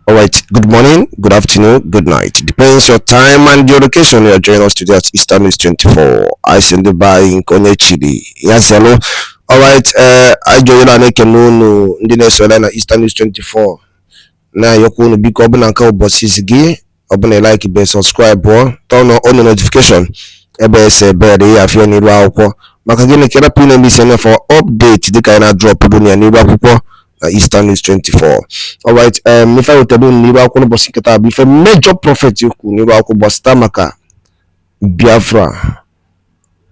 All right, good morning, good afternoon, good night. Depends your time and your location. You are joining us today at Eastern is 24. I send the by in Konechidi. Yes, hello. All right, I join you na no ndi na na Eastern is 24. Na yoku no biko obu na nka obosis gi obu na like be subscribe turn on notification. Ebe se be de ya fi ni ru akwụkwọ. Maka gini kera pin na bi for update dịka na drop bu ni ru akwụkwọ. Eastern is 24. All right. If I were to do Niba Konobosikata, if a major prophet you could Niba Kobostamaka, Biafra,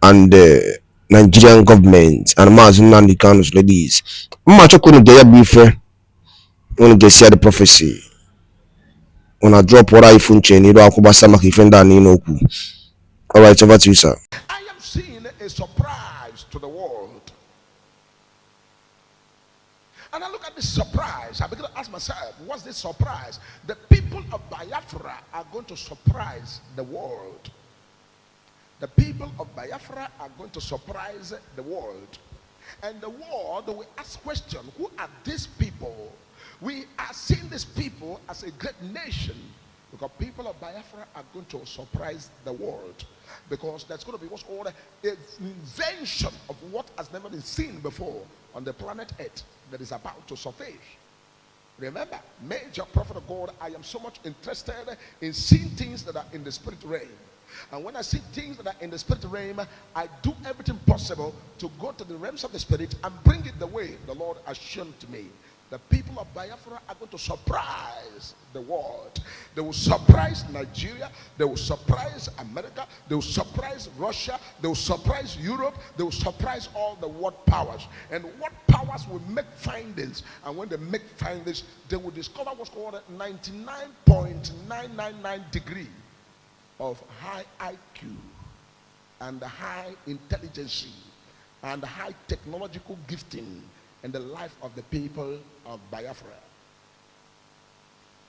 and the Nigerian government, and Mazun and the Kanus ladies, much couldn't dare be fair when they see the prophecy. When I drop what I funche, Niba Kobastamaki, Fenda Ninoku. All right, over to you, sir. I am seeing a surprise to the world. And I look at this surprise, I begin to ask myself, what's this surprise? The people of Biafra are going to surprise the world. The people of Biafra are going to surprise the world. And the world will ask question, who are these people? We are seeing these people as a great nation, because people of Biafra are going to surprise the world. Because there's going to be what's called an invention of what has never been seen before on the planet Earth that is about to surface. Remember, major prophet of God, I am so much interested in seeing things that are in the spirit realm. And when I see things that are in the spirit realm, I do everything possible to go to the realms of the spirit and bring it the way the Lord has shown to me. The people of Biafra are going to surprise the world. They will surprise Nigeria. They will surprise America. They will surprise Russia. They will surprise Europe. They will surprise all the world powers. And what powers will make findings? And when they make findings, they will discover what's called 99.999 degree of high IQ and high intelligence and high technological gifting in the life of the people of Biafra.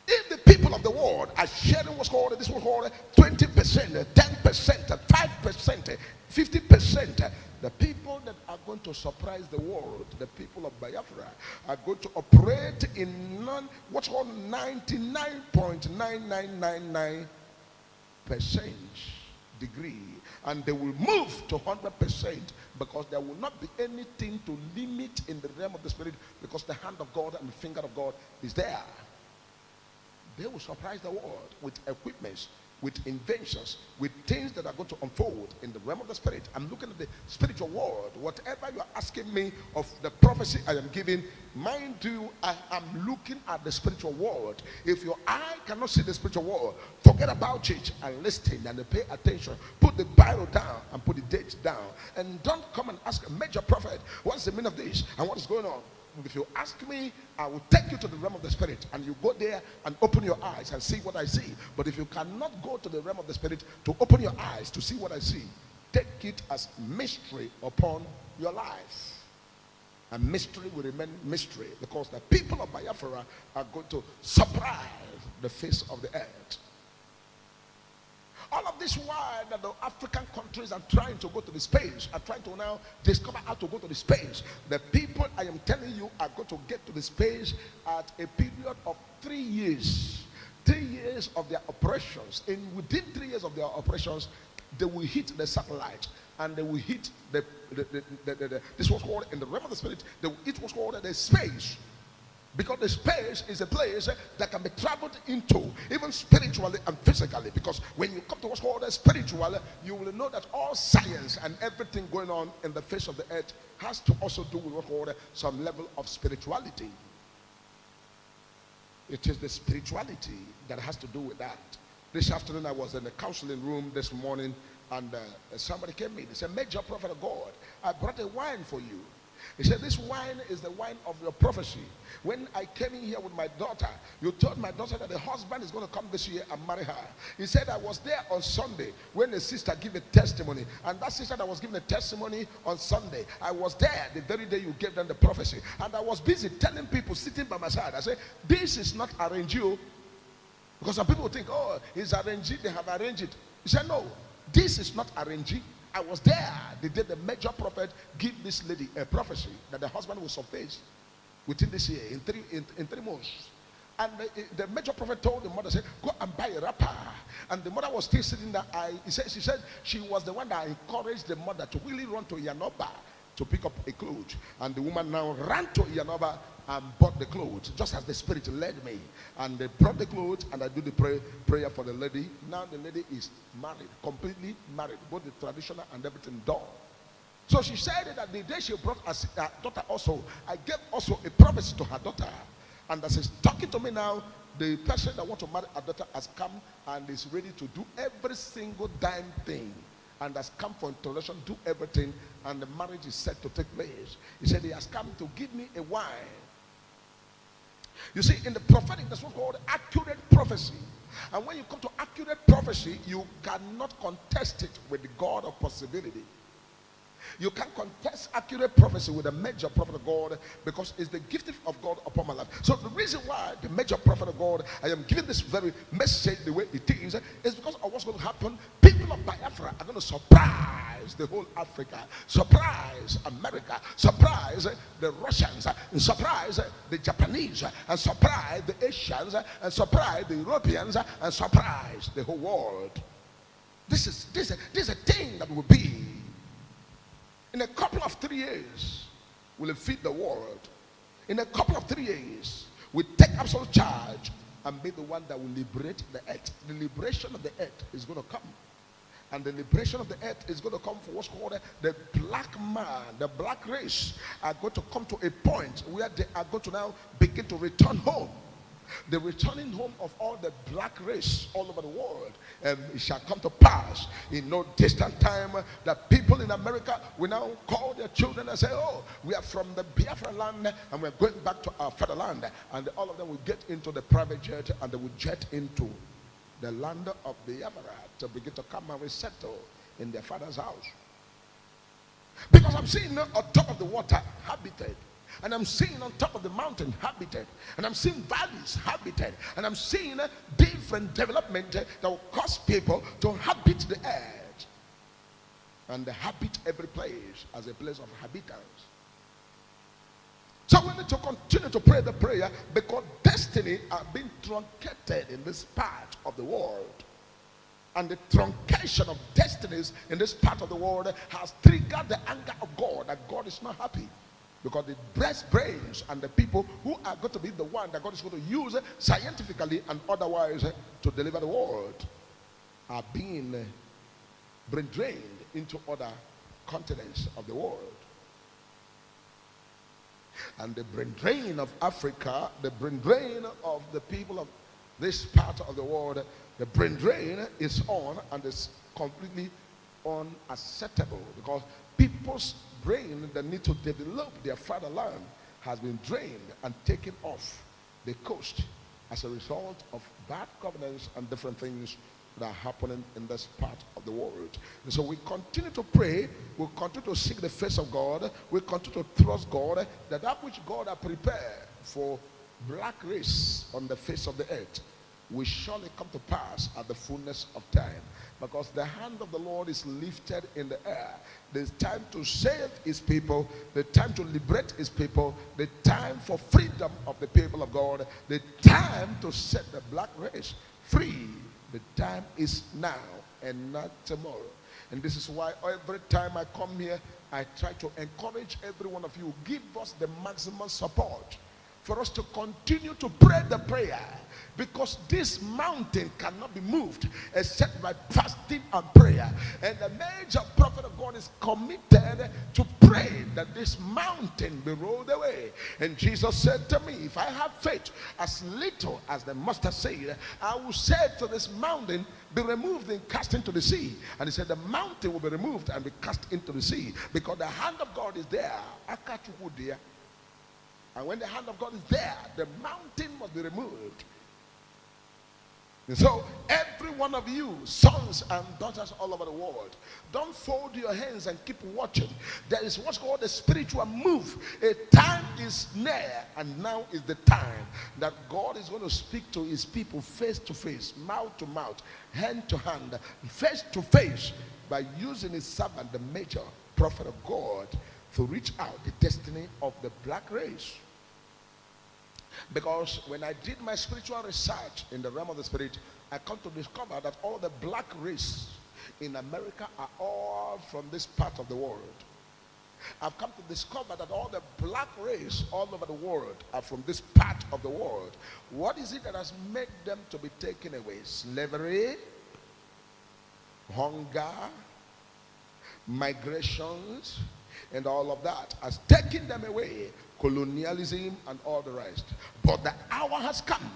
If the people of the world are sharing what's called, this was called 20%, 10%, 5%, 50%, the people that are going to surprise the world, the people of Biafra, are going to operate in what's called 99.9999% degree, and they will move to 100%, because there will not be anything to limit in the realm of the spirit, because the hand of God and the finger of God is there. They will surprise the world with equipments, with inventions, with things that are going to unfold in the realm of the spirit. I'm looking at the spiritual world. Whatever you are asking me of the prophecy I am giving, mind you, I am looking at the spiritual world. If your eye cannot see the spiritual world, forget about church and listen and pay attention. Put the Bible down and put the date down, and don't come and ask a major prophet, what's the meaning of this and what is going on? If you ask me, I will take you to the realm of the spirit, and you go there and open your eyes and see what I see. But if you cannot go to the realm of the spirit to open your eyes to see what I see, take it as mystery upon your life. And mystery will remain mystery, because the people of Biafra are going to surprise the face of the earth. All of this while that the African countries are trying to go to the space, are trying to now discover how to go to the space. The people, I am telling you, are going to get to the space at a period of 3 years. 3 years of their operations. And within 3 years of their operations, they will hit the satellite, and they will hit this was called in the realm of the spirit, it was called the space. Because the space is a place that can be traveled into, even spiritually and physically. Because when you come to what's called spiritual, you will know that all science and everything going on in the face of the earth has to also do with what's called some level of spirituality. It is the spirituality that has to do with that. This afternoon I was in the counseling room this morning, and somebody came in. They said, "Major prophet of God, I brought a wine for you." He said, "This wine is the wine of your prophecy. When I came in here with my daughter, you told my daughter that the husband is going to come this year and marry her." He said, "I was there on Sunday when the sister gave a testimony, and that sister that was giving a testimony on Sunday, I was there the very day you gave them the prophecy, and I was busy telling people sitting by my side. I said, this is not arranged, because some people think, oh, it's arranged, they have arranged it." He said, "No, this is not arranged. I was there the day the major prophet give this lady a prophecy that the husband will surface within this year, in 3 months. And the major prophet told the mother, said, go and buy a wrapper. And the mother was still sitting there. She said she was the one that encouraged the mother to really run to Yanoba to pick up a cloth. And the woman now ran to Yanoba and bought the clothes, just as the Spirit led me. And they brought the clothes, and I do the prayer for the lady. Now the lady is married, completely married, both the traditional and everything done. So she said that the day she brought her daughter also, I gave also a prophecy to her daughter. And as she's talking to me now, the person that wants to marry her daughter has come and is ready to do every single damn thing. And has come for introduction, do everything, and the marriage is set to take place. He said he has come to give me a wine. You see, in the prophetic, that's what's called accurate prophecy. And when you come to accurate prophecy, you cannot contest it with the God of possibility. You can't contest accurate prophecy with a major prophet of God, because it's the gift of God upon my life. So the reason why the major prophet of God, I am giving this very message the way it is because of what's going to happen. People of Biafra are going to surprise the whole Africa, surprise America, surprise the Russians, and surprise the Japanese, and surprise the Asians, and surprise the Europeans, and surprise the whole world. This is a thing that will be. In a couple of 3 years, we'll feed the world. In a couple of 3 years, we take absolute charge and be the one that will liberate the earth. The liberation of the earth is going to come. And the liberation of the earth is going to come for what's called the black man, the black race are going to come to a point where they are going to now begin to return home. The returning home of all the black race all over the world. It shall come to pass in no distant time that people in America will now call their children and say, oh, we are from the Biafra land and we're going back to our fatherland. And all of them will get into the private jet and they will jet into the land of Biafra to begin to come and resettle in their father's house. Because I'm seeing on top of the water habited. And I'm seeing on top of the mountain habited. And I'm seeing valleys habited. And I'm seeing different development that will cause people to habit the earth. And they habit every place as a place of habitants. So we need to continue to pray the prayer because destiny are being truncated in this part of the world. And the truncation of destinies in this part of the world has triggered the anger of God, that God is not happy. Because the best brains and the people who are going to be the one that God is going to use scientifically and otherwise to deliver the world are being brain drained into other continents of the world. And the brain drain of Africa, the brain drain of the people of this part of the world, the brain drain is on and is completely unacceptable because people's brain that need to develop their fatherland has been drained and taken off the coast as a result of bad governance and different things that are happening in this part of the world. And so we continue to pray, we continue to seek the face of God, we continue to trust God that which God has prepared for black race on the face of the earth will surely come to pass at the fullness of time. Because the hand of the Lord is lifted in the air. There's time to save his people, the time to liberate his people, the time for freedom of the people of God, the time to set the black race free. The time is now and not tomorrow. And this is why every time I come here, I try to encourage every one of you, give us the maximum support for us to continue to pray the prayer, because this mountain cannot be moved except by fasting and prayer. And the major prophet of God is committed to pray that this mountain be rolled away. And Jesus said to me, if I have faith as little as the mustard seed, I will say to this mountain, be removed and cast into the sea. And he said the mountain will be removed and be cast into the sea, because the hand of God is there. And when the hand of God is there, the mountain must be removed. And so every one of you, sons and daughters all over the world, don't fold your hands and keep watching. There is what's called a spiritual move. A time is near, and now is the time that God is going to speak to his people face to face, mouth to mouth, hand to hand, face to face, by using his servant, the major prophet of God, to reach out the destiny of the black race. Because when I did my spiritual research in the realm of the spirit, I come to discover that all the black race in America are all from this part of the world. I've come to discover that all the black race all over the world are from this part of the world. What is it that has made them to be taken away? Slavery, hunger, migrations, and all of that has taken them away. Colonialism and all the rest. But the hour has come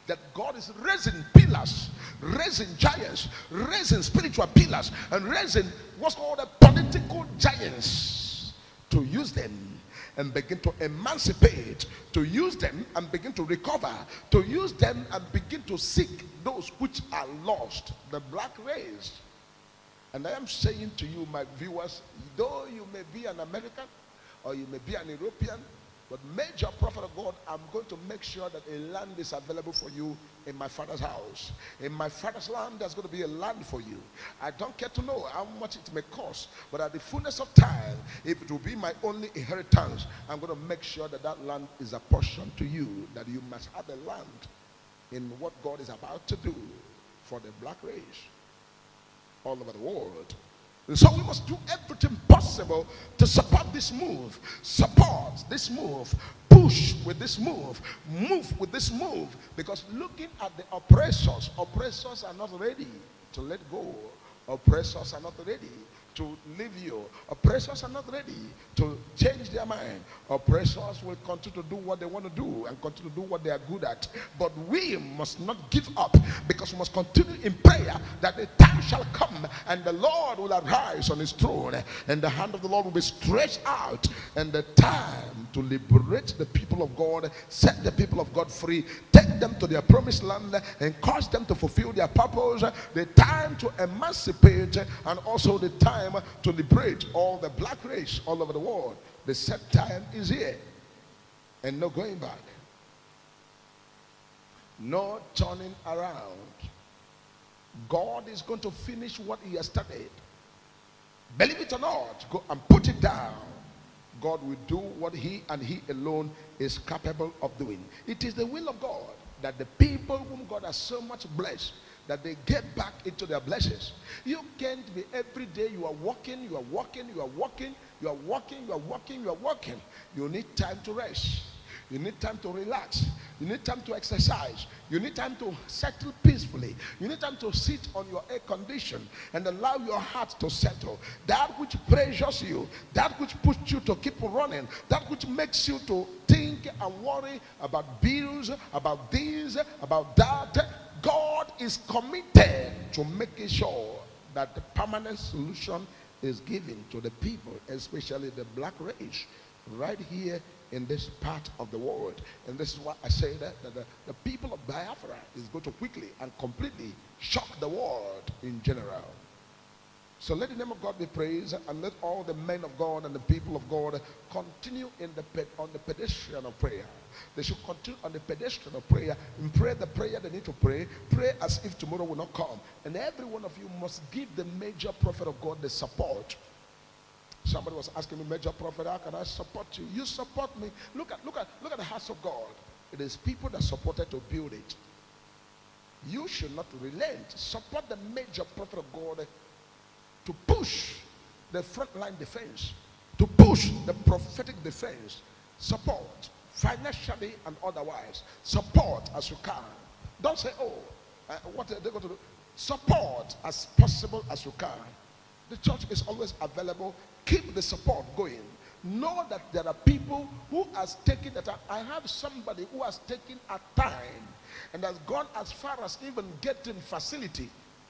that God is raising pillars, raising giants, raising spiritual pillars, and raising what's called the political giants, to use them and begin to emancipate, to use them and begin to recover, to use them and begin to seek those which are lost, the black race. And I am saying to you, my viewers, though you may be an American or you may be an European, but major prophet of God, I'm going to make sure that a land is available for you in my father's house. In my father's land, there's going to be a land for you. I don't care to know how much it may cost, but at the fullness of time, if it will be my only inheritance, I'm going to make sure that that land is apportioned to you, that you must have a land in what God is about to do for the black race all over the world. And so we must do everything possible to support this move, push with this move with this move, because looking at the oppressors are not ready to let go. Oppressors are not ready to leave you. Oppressors are not ready to change their mind. Oppressors will continue to do what they want to do and continue to do what they are good at. But we must not give up, because we must continue in prayer that the time shall come and the Lord will arise on his throne, and the hand of the Lord will be stretched out, and the time to liberate the people of God, set the people of God free, take them to their promised land, and cause them to fulfill their purpose, the time to emancipate, and also the time to liberate all the black race all over the world. The set time is here, and no going back, no turning around. God is going to finish what he has started. Believe it or not, go and put it down. God will do what he and he alone is capable of doing. It is the will of God that the people whom God has so much blessed, that they get back into their blessings. You can't be every day you are walking. You need time to rest. You need time to relax. You need time to exercise. You need time to settle peacefully. You need time to sit on your air condition and allow your heart to settle. That which pressures you, that which puts you to keep running, that which makes you to think and worry about bills, about this, about that. God is committed to making sure that the permanent solution is given to the people, especially the black race, right here in this part of the world. And this is why I say that the people of Biafra is going to quickly and completely shock the world in general. So let the name of God be praised, and let all the men of God and the people of God continue on the pedestrian of prayer. They should continue on the pedestrian of prayer and pray the prayer they need to pray. Pray as if tomorrow will not come. And every one of you must give the major prophet of God the support. Somebody was asking me, Major Prophet, how can I support you? You support me. Look at the house of God. It is people that supported to build it. You should not relent. Support the major prophet of God to push the frontline defense, to push the prophetic defense. Support financially and otherwise. Support as you can. Don't say, what are they going to do? Support as possible as you can. The church is always available. Keep the support going. Know that there are people who has taken the time. I have somebody who has taken a time and has gone as far as even getting facility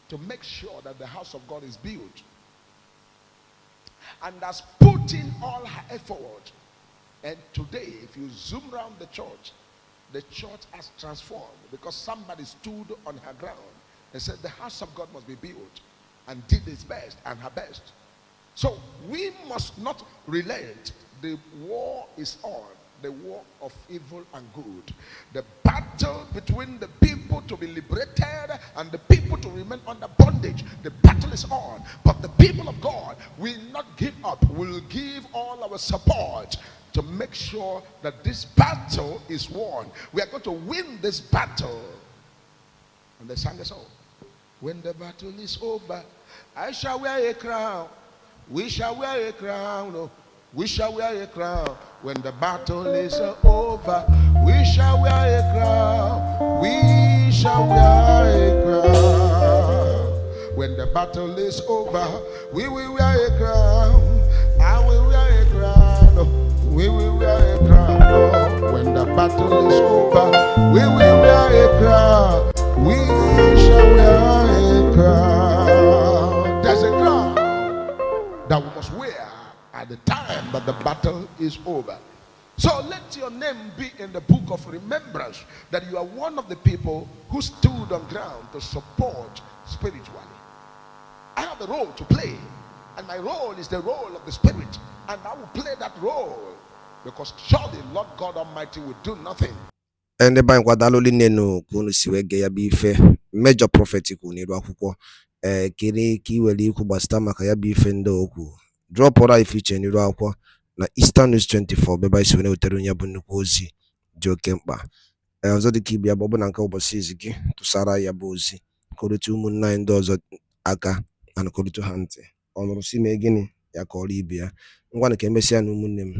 to make sure that the house of God is built, and has put in all her effort. And today, if you zoom around the church has transformed, because somebody stood on her ground and said the house of God must be built, and did his best and her best. So we must not relent. The war is on, the war of evil and good. The battle between the people to be liberated and the people to remain under bondage. The battle is on. But the people of God will not give up. We'll give all our support to make make sure that this battle is won. We are going to win this battle. And the song is over. When the battle is over, I shall wear a crown. We shall wear a crown. Oh, we shall wear a crown. When the battle is over, we shall wear a crown. We shall wear a crown. When the battle is over, we will wear a crown. I will wear a crown. Oh, we will wear a crown. Oh, when the battle is over, we will wear a crown. We shall wear a crown. There's a crown that we must wear at the time that the battle is over. So let your name be in the book of remembrance that you are one of the people who stood on ground to support spiritually. I have a role to play, and my role is the role of the Spirit, and I will play that role because surely Lord God Almighty will do nothing. And the bank wadaloli nenu kunu siwege ya bife major prophetic uniru akwụkwọ kere ka iwere ikwu gbasata maka ya bife ndị okwu drop ora ifiche niru akwụkwọ na Eastern News 24 beba isi wene wetere onye bụ nnukwu ozi dị oke mkpa ọzọ dịka ibe ya bụ na nke ụbọchị izi gị tụsara ya bụ ozi kọrịta ụmụnne anyị ndị ọzọ aka na kọrịta ha ntị ọ nụrụ si mee gịnị ya ka ọrụ ibe ya ngwa na ka emesịa na ụmụnne m